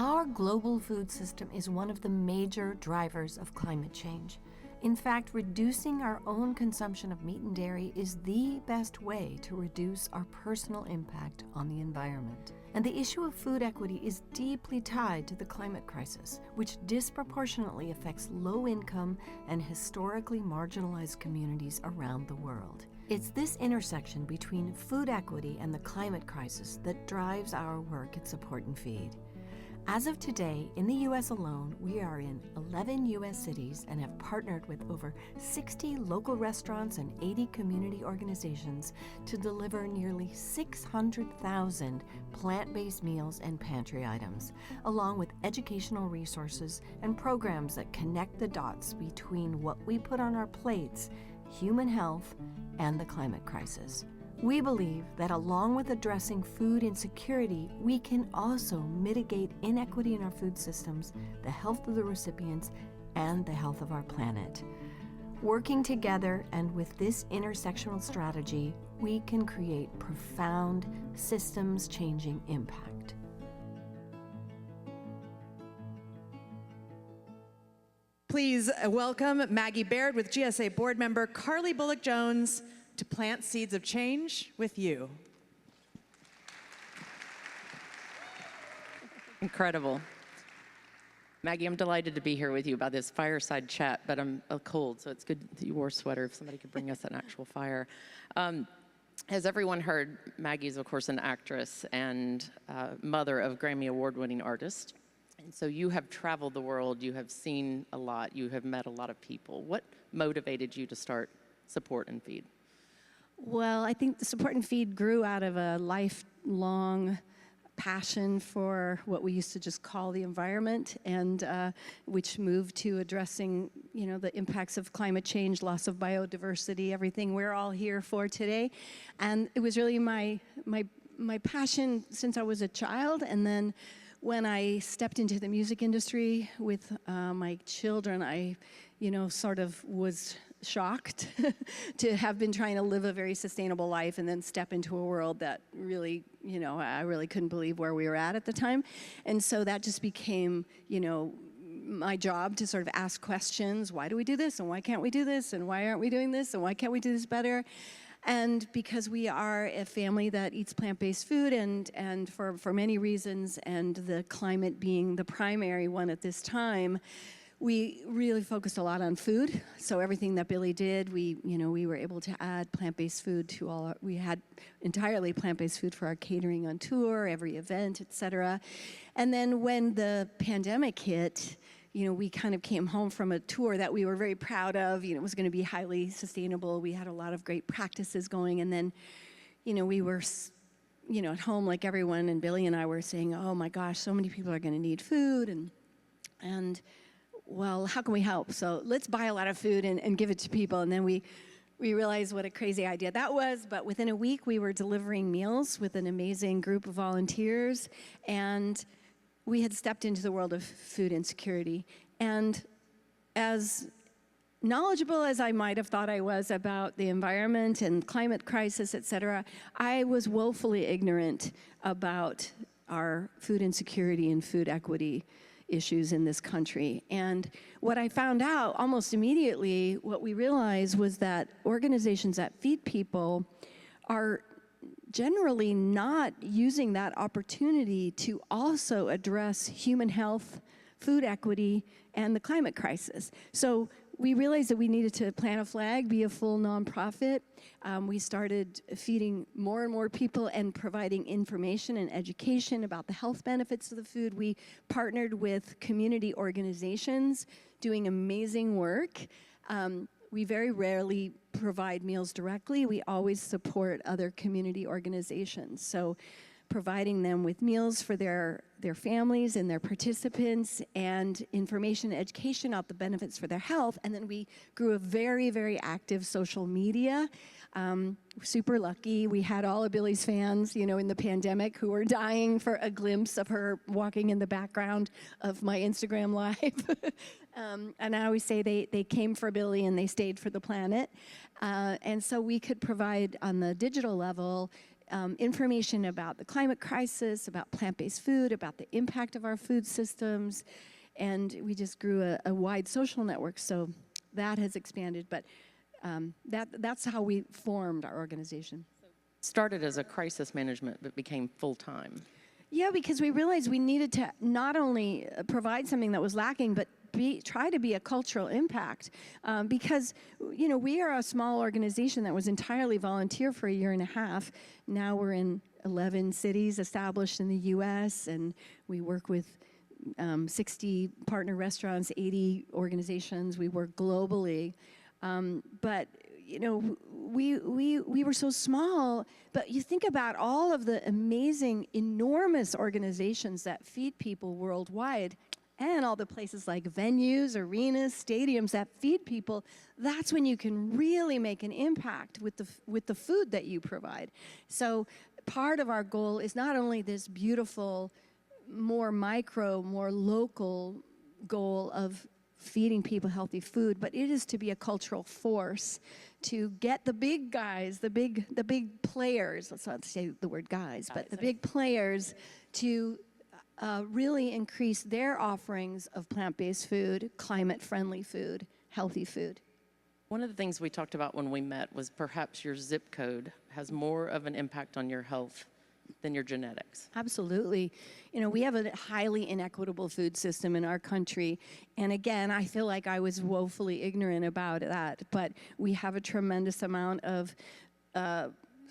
Our global food system is one of the major drivers of climate change. In fact, reducing our own consumption of meat and dairy is the best way to reduce our personal impact on the environment. And the issue of food equity is deeply tied to the climate crisis, which disproportionately affects low-income and historically marginalized communities around the world. It's this intersection between food equity and the climate crisis that drives our work at Support and Feed. As of today, in the U.S. alone, we are in 11 U.S. cities and have partnered with over 60 local restaurants and 80 community organizations to deliver nearly 600,000 plant-based meals and pantry items, along with educational resources and programs that connect the dots between what we put on our plates, human health, and the climate crisis. We believe that along with addressing food insecurity, we can also mitigate inequity in our food systems, the health of the recipients, and the health of our planet. Working together and with this intersectional strategy, we can create profound, systems-changing impact. Please welcome Maggie Baird with GSA board member Carly Bullock-Jones to plant seeds of change with you. Incredible. Maggie, I'm delighted to be here with you about this fireside chat, but I'm cold, so it's good that you wore a sweater if somebody could bring us an actual fire. As everyone heard, Maggie is, of course, an actress and mother of Grammy Award-winning artist. And so you have traveled the world, you have seen a lot, you have met a lot of people. What motivated you to start Support and Feed? Well, I think the Support and Feed grew out of a lifelong passion for what we used to just call the environment, and which moved to addressing, the impacts of climate change, loss of biodiversity, everything we're all here for today. And it was really my passion since I was a child, and then when I stepped into the music industry with my children, I, sort of was shocked to have been trying to live a very sustainable life and then step into a world that really, I really couldn't believe where we were at the time. And so that just became, my job to sort of ask questions. Why do we do this? And why can't we do this? And why aren't we doing this? And why can't we do this better? And because we are a family that eats plant-based food and for many reasons, and the climate being the primary one at this time, we really focused a lot on food. So everything that Billie did, we were able to add plant-based food to we had entirely plant-based food for our catering on tour, every event, et cetera. And then when the pandemic hit, we kind of came home from a tour that we were very proud of. It was going to be highly sustainable. We had a lot of great practices going. And then, we were, at home like everyone, and Billie and I were saying, oh my gosh, so many people are going to need food. And well, how can we help? So let's buy a lot of food and give it to people. And then we realized what a crazy idea that was. But within a week, we were delivering meals with an amazing group of volunteers. And we had stepped into the world of food insecurity. And as knowledgeable as I might have thought I was about the environment and climate crisis, et cetera, I was woefully ignorant about our food insecurity and food equity issues in this country. And what I found out almost immediately, what we realized was that organizations that feed people are generally not using that opportunity to also address human health, food equity, and the climate crisis. So we realized that we needed to plant a flag, be a full nonprofit. We started feeding more and more people and providing information and education about the health benefits of the food. We partnered with community organizations doing amazing work. We very rarely provide meals directly. We always support other community organizations. So providing them with meals for their families and their participants, and information and education about the benefits for their health. And then we grew a very, very active social media. Super lucky. We had all of Billie's fans, in the pandemic who were dying for a glimpse of her walking in the background of my Instagram live. And I always say they came for Billie and they stayed for the planet. And so we could provide on the digital level information about the climate crisis, about plant-based food, about the impact of our food systems, and we just grew a wide social network, so that has expanded, but that's how we formed our organization. Started as a crisis management, but became full-time. Yeah, because we realized we needed to not only provide something that was lacking, but try to be a cultural impact. Because, you know, we are a small organization that was entirely volunteer for a year and a half. Now we're in 11 cities established in the U.S., and we work with 60 partner restaurants, 80 organizations. We work globally. But you know, we were so small, but you think about all of the amazing, enormous organizations that feed people worldwide, and all the places like venues, arenas, stadiums that feed people. That's when you can really make an impact with the food that you provide. So part of our goal is not only this beautiful, more micro, more local goal of feeding people healthy food, but it is to be a cultural force to get the big guys, the big players, let's not say the word guys, but the big players to really increase their offerings of plant-based food, climate-friendly food, healthy food. One of the things we talked about when we met was perhaps your zip code has more of an impact on your health than your genetics. Absolutely. You know, we have a highly inequitable food system in our country. And again, I feel like I was woefully ignorant about that. But we have a tremendous amount of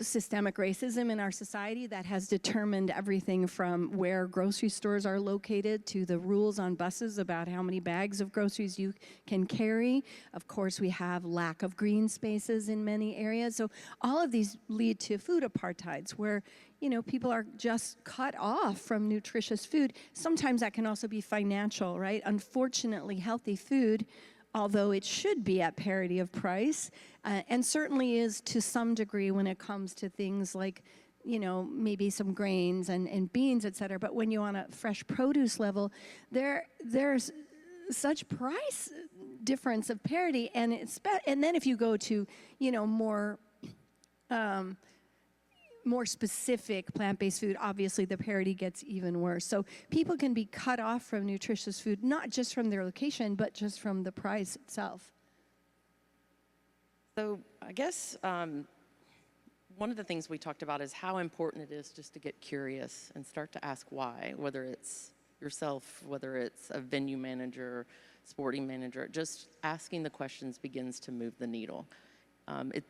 systemic racism in our society that has determined everything from where grocery stores are located to the rules on buses about how many bags of groceries you can carry. Of course, we have lack of green spaces in many areas. So all of these lead to food apartheids where, you know, people are just cut off from nutritious food. Sometimes that can also be financial, right? Unfortunately, healthy food, although it should be at parity of price, and certainly is to some degree when it comes to things like, you know, maybe some grains and beans, et cetera. But when you're on a fresh produce level, there's such price difference of parity, and and then if you go to, you know, more specific plant-based food, obviously the parity gets even worse. So people can be cut off from nutritious food, not just from their location, but just from the price itself. So I guess one of the things we talked about is how important it is just to get curious and start to ask why, whether it's yourself, whether it's a venue manager, sporting manager, just asking the questions begins to move the needle.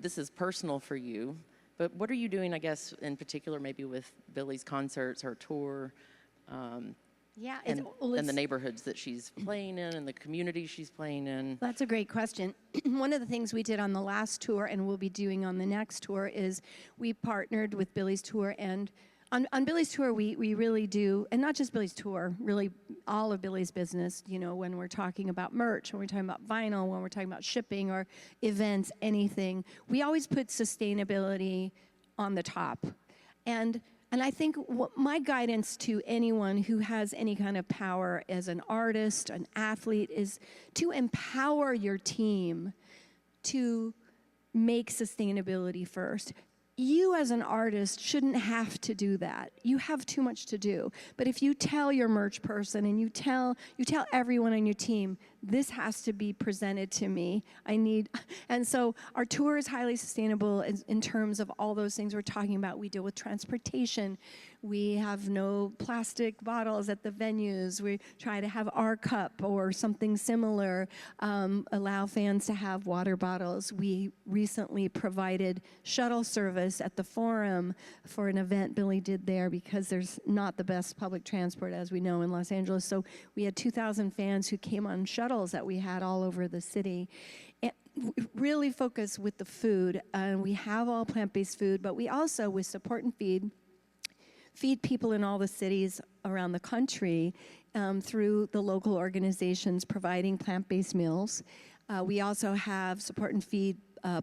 This is personal for you. But what are you doing, I guess, in particular, maybe with Billie's concerts, her tour, and the neighborhoods that she's playing in and the communities she's playing in? That's a great question. One of the things we did on the last tour and we'll be doing on the next tour is we partnered with Billie's tour, and on Billie's tour, we really do, and not just Billie's tour, really all of Billie's business, you know, when we're talking about merch, when we're talking about vinyl, when we're talking about shipping or events, anything, we always put sustainability on the top. And I think my guidance to anyone who has any kind of power as an artist, an athlete, is to empower your team to make sustainability first. You as an artist shouldn't have to do that. You have too much to do. But if you tell your merch person and you tell everyone on your team, this has to be presented to me, and so our tour is highly sustainable in terms of all those things we're talking about. We deal with transportation. We have no plastic bottles at the venues. We try to have our cup or something similar, allow fans to have water bottles. We recently provided shuttle service at the Forum for an event Billie did there because there's not the best public transport, as we know, in Los Angeles. So we had 2,000 fans who came on shuttles that we had all over the city. And we really focus with the food. We have all plant-based food, but we also, with Support and feed people in all the cities around the country through the local organizations providing plant-based meals. We also have Support and Feed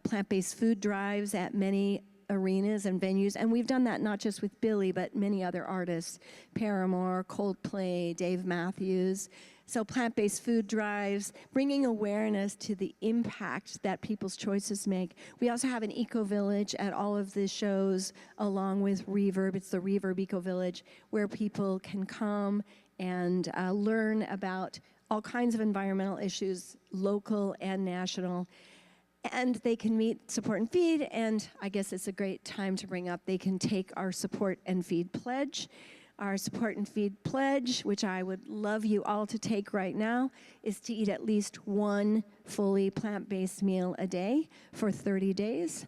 plant-based food drives at many arenas and venues, and we've done that not just with Billie, but many other artists, Paramore, Coldplay, Dave Matthews. So plant-based food drives, bringing awareness to the impact that people's choices make. We also have an eco-village at all of the shows along with Reverb. It's the Reverb Eco-Village, where people can come and learn about all kinds of environmental issues, local and national. And they can meet Support and Feed, and I guess it's a great time to bring up, they can take our Support and Feed pledge. Our Support and Feed pledge, which I would love you all to take right now, is to eat at least one fully plant-based meal a day for 30 days.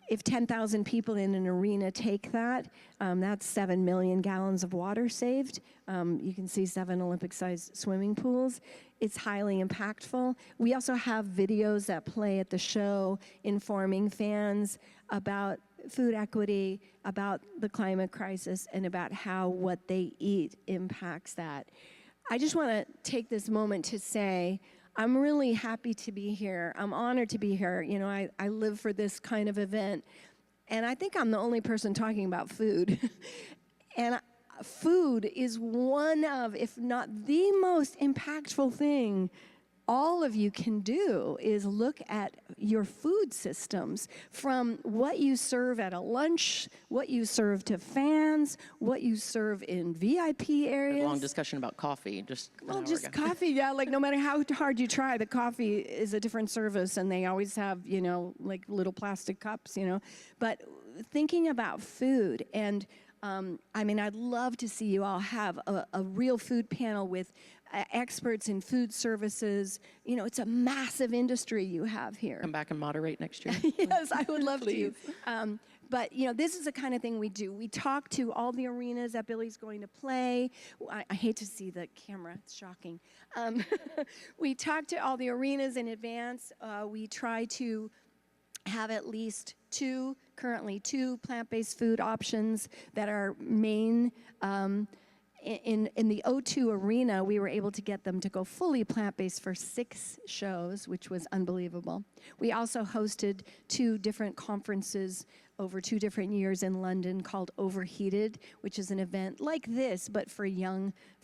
If 10,000 people in an arena take that, that's 7 million gallons of water saved. You can see 7 Olympic-sized swimming pools. It's highly impactful. We also have videos that play at the show informing fans about food equity, about the climate crisis, and about how what they eat impacts that. I just want to take this moment to say, I'm really happy to be here. I'm honored to be here. You know, I live for this kind of event, and I think I'm the only person talking about food. And food is one of, if not the most impactful thing all of you can do is look at your food systems, from what you serve at a lunch, what you serve to fans, what you serve in VIP areas. A long discussion about coffee, just an well, hour just ago. coffee, yeah. Like no matter how hard you try, the coffee is a different service, and they always have, you know, like little plastic cups, you know. But thinking about food, and I mean, I'd love to see you all have a real food panel with experts in food services. You know, it's a massive industry you have here. Come back and moderate next year. Yes, I would love to. But, you know, this is the kind of thing we do. We talk to all the arenas that Billie's going to play. I hate to see the camera. It's shocking. We talk to all the arenas in advance. We try to have at least currently two plant-based food options that are main. In the O2 arena, we were able to get them to go fully plant-based for 6 shows, which was unbelievable. We also hosted 2 different conferences over 2 different years in London called Overheated, which is an event like this, but for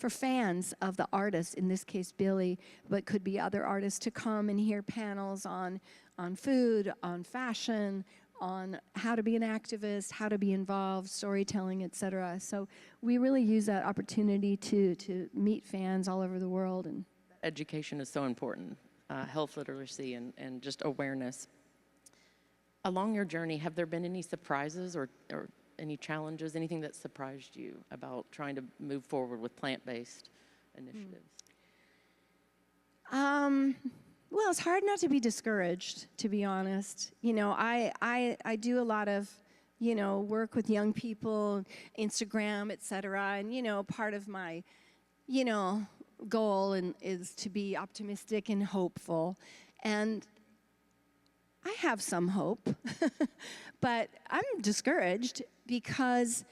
fans of the artists, in this case Billie, but could be other artists, to come and hear panels on food, on fashion, on how to be an activist, how to be involved, storytelling, et cetera. So we really use that opportunity to meet fans all over the world. And education is so important, health literacy and just awareness. Along your journey, have there been any surprises or any challenges, anything that surprised you about trying to move forward with plant-based initiatives? Well, it's hard not to be discouraged, to be honest. You know, I do a lot of, you know, work with young people, Instagram, et cetera, and, you know, part of my, you know, goal is to be optimistic and hopeful. And I have some hope, but I'm discouraged because,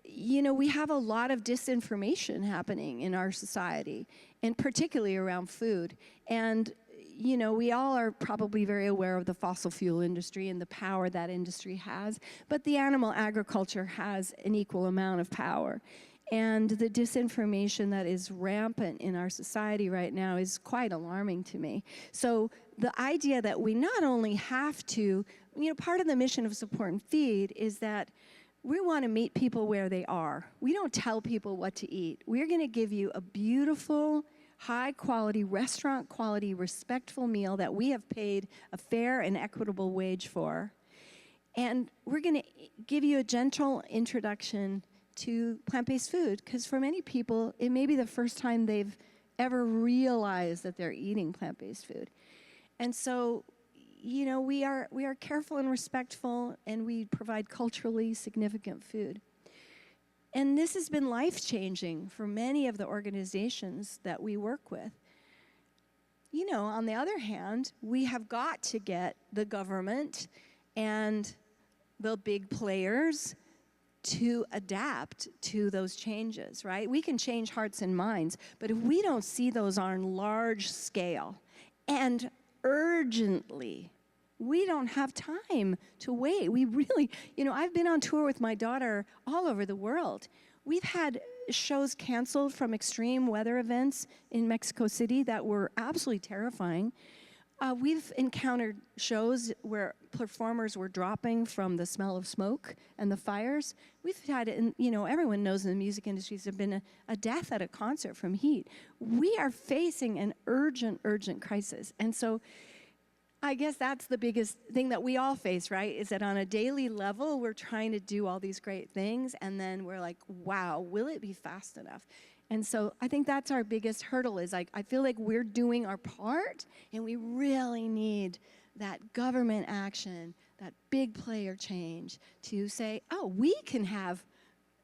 you know, we have a lot of disinformation happening in our society, and particularly around food. And you know, we all are probably very aware of the fossil fuel industry and the power that industry has, but the animal agriculture has an equal amount of power. And the disinformation that is rampant in our society right now is quite alarming to me. So the idea that we not only have to, you know, part of the mission of Support and Feed is that we want to meet people where they are. We don't tell people what to eat. We're going to give you a beautiful, high-quality, restaurant-quality, respectful meal that we have paid a fair and equitable wage for. And we're going to give you a gentle introduction to plant-based food, because for many people, it may be the first time they've ever realized that they're eating plant-based food. And so, you know, we are careful and respectful, and we provide culturally significant food. And this has been life-changing for many of the organizations that we work with. You know, on the other hand, we have got to get the government and the big players to adapt to those changes, right? We can change hearts and minds, but if we don't see those on large scale and urgently, We don't have time to wait. We really, I've been on tour with my daughter all over the world. We've had shows canceled from extreme weather events in Mexico City that were absolutely terrifying. We've encountered shows where performers were dropping from the smell of smoke and the fires. We've had, everyone knows in the music industry there's been a death at a concert from heat. We are facing an urgent crisis. And so I guess that's the biggest thing that we all face, right? Is that on a daily level, we're trying to do all these great things, and then we're like, wow, will it be fast enough? And so I think that's our biggest hurdle is I feel like we're doing our part, and we really need that government action, that big player change to say, oh, we can have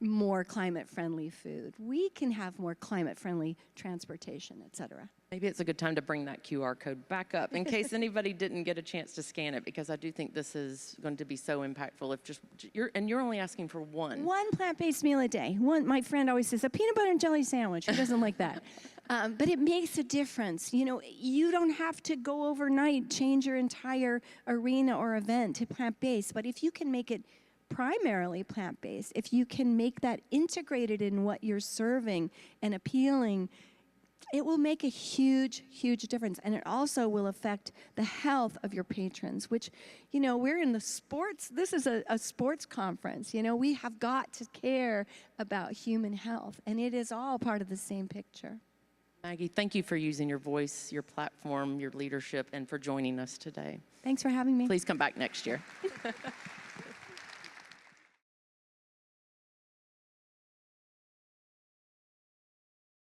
more climate-friendly food. We can have more climate-friendly transportation, et cetera. Maybe it's a good time to bring that QR code back up in case anybody didn't get a chance to scan it, because I do think this is going to be so impactful. If you're only asking for one. One plant-based meal a day. My friend always says, a peanut butter and jelly sandwich. Who doesn't like that? But it makes a difference. You don't have to go overnight, change your entire arena or event to plant-based, but if you can make it primarily plant-based, if you can make that integrated in what you're serving and appealing, it will make a huge difference. And it also will affect the health of your patrons, which, we're in the sports, this is a sports conference. We have got to care about human health, and it is all part of the same picture. Maggie, thank you for using your voice, your platform, your leadership, and for joining us today. Thanks for having me. Please come back next year.